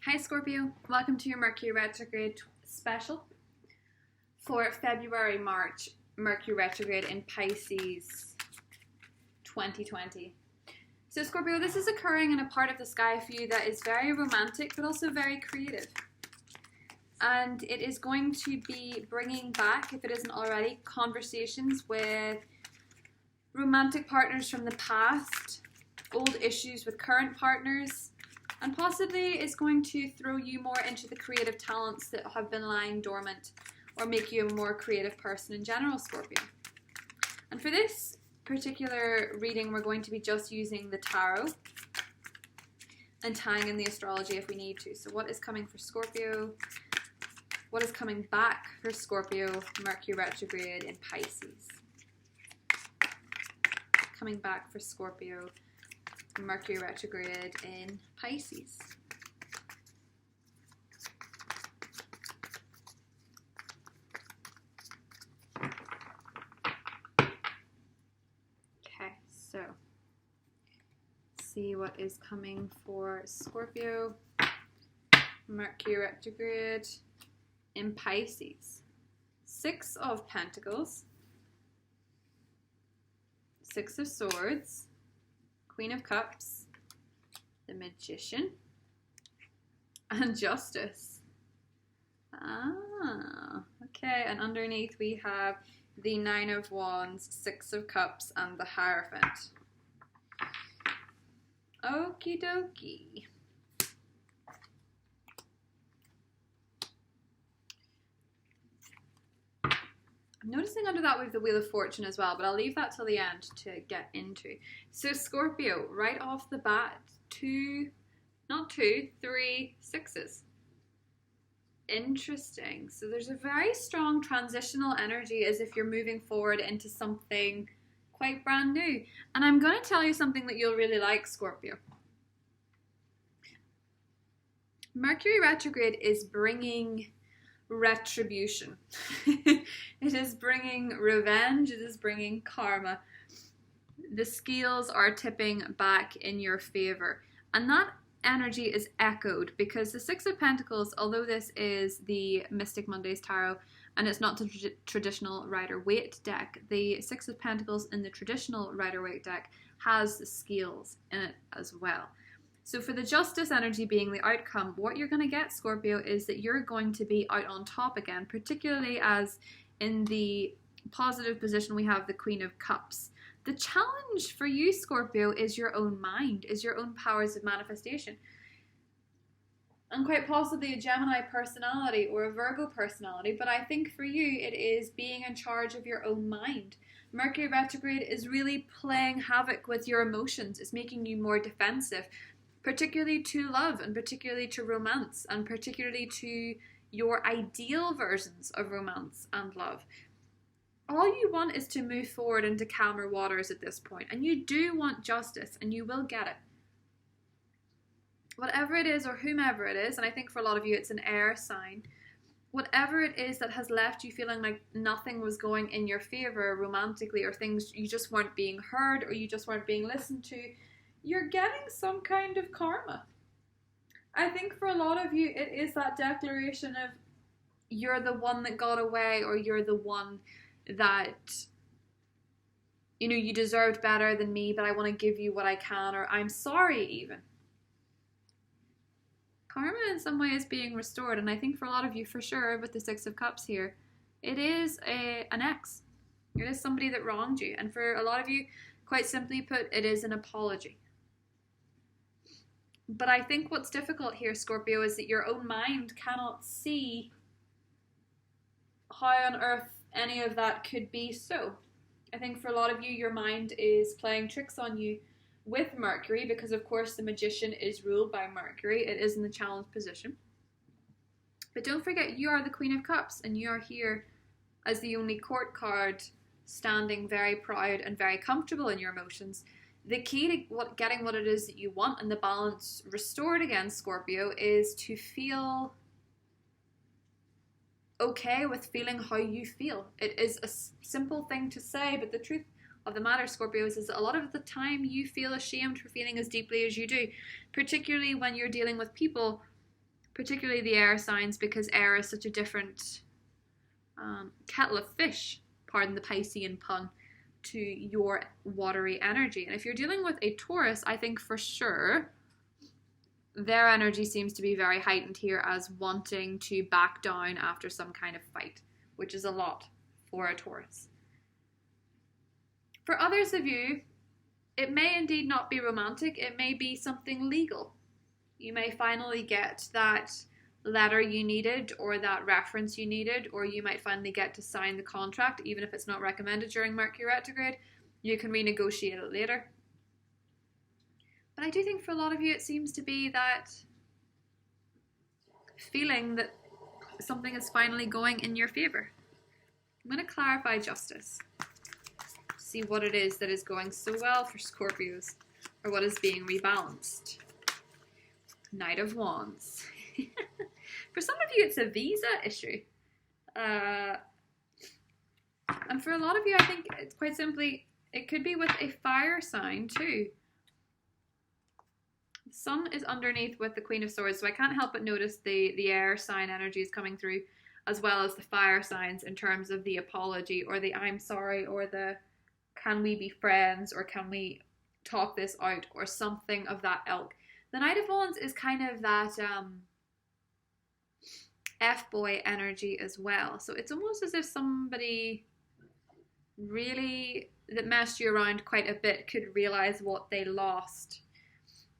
Hi Scorpio, welcome to your Mercury Retrograde special for February-March Mercury Retrograde in Pisces 2020. So Scorpio, this is occurring in a part of the sky for you that is very romantic but also very creative. And it is going to be bringing back, if it isn't already, conversations with romantic partners from the past, old issues with current partners, and possibly is going to throw you more into the creative talents that have been lying dormant or make you a more creative person in general, Scorpio. And for this particular reading, we're going to be just using the tarot and tying in the astrology if we need to. So what is coming for Scorpio? What is coming back for Scorpio Mercury Retrograde in Pisces? Coming back for Scorpio Mercury Retrograde in Pisces. Okay, so see what is coming for Scorpio Mercury Retrograde in Pisces. 6 of Pentacles, 6 of Swords, Queen of Cups, the Magician, and Justice. Okay, and underneath we have the 9 of Wands, 6 of Cups, and the Hierophant. Okie dokie. I'm noticing under that we have the Wheel of Fortune as well, but I'll leave that till the end to get into. So Scorpio, right off the bat, 3 sixes. Interesting. So there's a very strong transitional energy as if you're moving forward into something quite brand new. And I'm going to tell you something that you'll really like, Scorpio. Mercury retrograde is bringing retribution. It is bringing revenge. It is bringing karma. The scales are tipping back in your favor, and that energy is echoed because the 6 of Pentacles, although this is the Mystic Mondays Tarot and it's not the traditional Rider-Waite deck, the 6 of Pentacles in the traditional Rider-Waite deck has the scales in it as well. So for the Justice energy being the outcome, what you're going to get, Scorpio, is that you're going to be out on top again, particularly as in the positive position we have the Queen of Cups. The challenge for you, Scorpio, is your own mind, is your own powers of manifestation. And quite possibly a Gemini personality or a Virgo personality, but I think for you it is being in charge of your own mind. Mercury retrograde is really playing havoc with your emotions. It's making you more defensive, particularly to love and particularly to romance and particularly to your ideal versions of romance and love. All you want is to move forward into calmer waters at this point, and you do want justice, and you will get it. Whatever it is or whomever it is, and I think for a lot of you it's an air sign, whatever it is that has left you feeling like nothing was going in your favor romantically, or things you just weren't being heard or you just weren't being listened to, you're getting some kind of karma. I think for a lot of you it is that declaration of you're the one that got away, or you're the one that, you know, you deserved better than me, but I want to give you what I can, or I'm sorry even. Karma in some way is being restored, and I think for a lot of you, for sure, with the 6 of Cups here, it is an ex. It is somebody that wronged you, and for a lot of you, quite simply put, it is an apology. But I think what's difficult here, Scorpio, is that your own mind cannot see how on earth any of that could be so. I think for a lot of you, your mind is playing tricks on you with Mercury because, of course, the Magician is ruled by Mercury. It is in the challenge position. But don't forget, you are the Queen of Cups, and you are here as the only court card, standing very proud and very comfortable in your emotions. The key to getting what it is that you want and the balance restored again, Scorpio, is to feel okay with feeling how you feel. It is a simple thing to say, but the truth of the matter, Scorpios, is that a lot of the time you feel ashamed for feeling as deeply as you do, particularly when you're dealing with people particularly the air signs, because air is such a different kettle of fish, pardon the Piscean pun, to your watery energy. And if you're dealing with a Taurus, I think for sure their energy seems to be very heightened here as wanting to back down after some kind of fight, which is a lot for a Taurus. For others of you, it may indeed not be romantic. It may be something legal. You may finally get that letter you needed or that reference you needed, or you might finally get to sign the contract, even if it's not recommended during Mercury retrograde. You can renegotiate it later. But I do think for a lot of you it seems to be that feeling that something is finally going in your favor. I'm going to clarify justice. See what it is that is going so well for Scorpios, or what is being rebalanced. Knight of Wands. For some of you it's a visa issue. And for a lot of you I think it's quite simply, it could be with a fire sign too. The sun is underneath with the Queen of Swords, so I can't help but notice the air sign energy is coming through, as well as the fire signs in terms of the apology, or the I'm sorry, or the can we be friends, or can we talk this out, or something of that ilk. The Knight of Wands is kind of that F-boy energy as well. So it's almost as if somebody really that messed you around quite a bit could realize what they lost.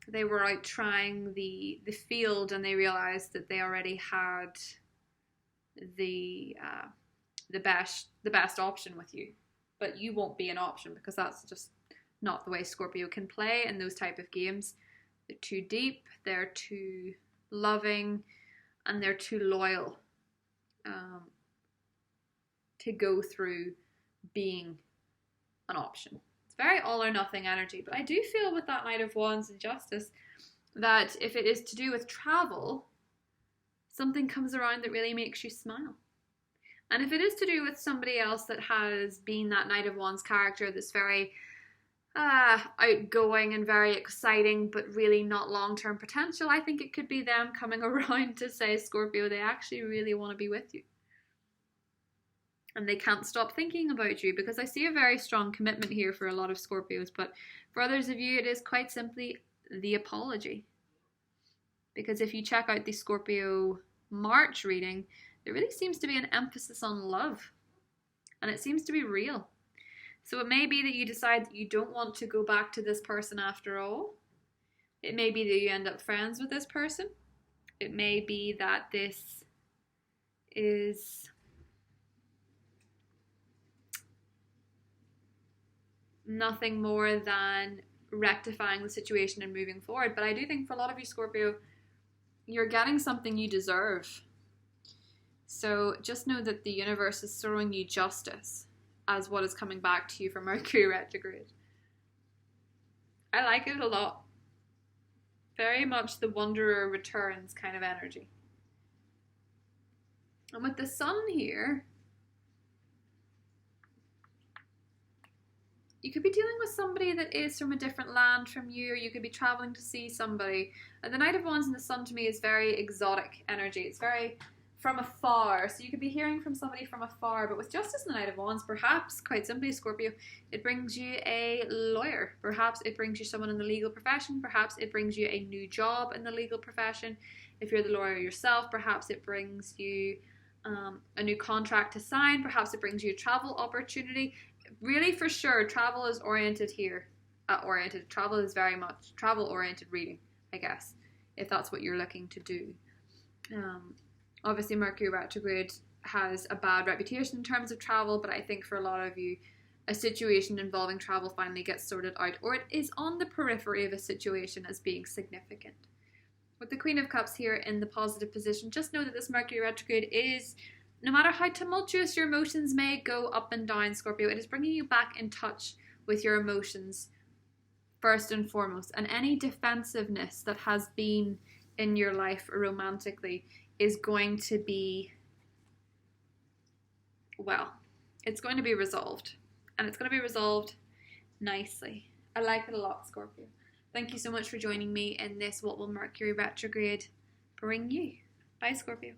They were out trying the field and they realized that they already had the best option with you, but you won't be an option, because that's just not the way Scorpio can play in those type of games. They're too deep, they're too loving, and they're too loyal to go through being an option. It's very all or nothing energy, but I do feel with that Knight of Wands and Justice that if it is to do with travel, something comes around that really makes you smile. And if it is to do with somebody else that has been that Knight of Wands character that's very outgoing and very exciting, but really not long-term potential, I think it could be them coming around to say, Scorpio, they actually really want to be with you. And they can't stop thinking about you, because I see a very strong commitment here for a lot of Scorpios, but for others of you, it is quite simply the apology. Because if you check out the Scorpio March reading, there really seems to be an emphasis on love, and it seems to be real. So it may be that you decide that you don't want to go back to this person after all. It may be that you end up friends with this person. It may be that this is nothing more than rectifying the situation and moving forward. But I do think for a lot of you, Scorpio, you're getting something you deserve. So just know that the universe is throwing you justice as what is coming back to you from Mercury retrograde. I like it a lot. Very much the wanderer returns kind of energy. And with the sun here, you could be dealing with somebody that is from a different land from you, or you could be traveling to see somebody. And the Knight of Wands and the Sun to me is very exotic energy. It's very from afar. So you could be hearing from somebody from afar. But with Justice and the Knight of Wands, perhaps, quite simply, Scorpio, it brings you a lawyer. Perhaps it brings you someone in the legal profession. Perhaps it brings you a new job in the legal profession. If you're the lawyer yourself, perhaps it brings you a new contract to sign. Perhaps it brings you a travel opportunity. Really, for sure, travel is oriented here. Travel is very much travel-oriented reading, I guess, if that's what you're looking to do. Obviously, Mercury retrograde has a bad reputation in terms of travel, but I think for a lot of you, a situation involving travel finally gets sorted out, or it is on the periphery of a situation as being significant. With the Queen of Cups here in the positive position, just know that this Mercury retrograde is, no matter how tumultuous your emotions may go up and down, Scorpio, it is bringing you back in touch with your emotions first and foremost. And any defensiveness that has been in your life romantically is going to be, well, it's going to be resolved. And it's going to be resolved nicely. I like it a lot, Scorpio. Thank you so much for joining me in this What Will Mercury Retrograde Bring You? Bye, Scorpio.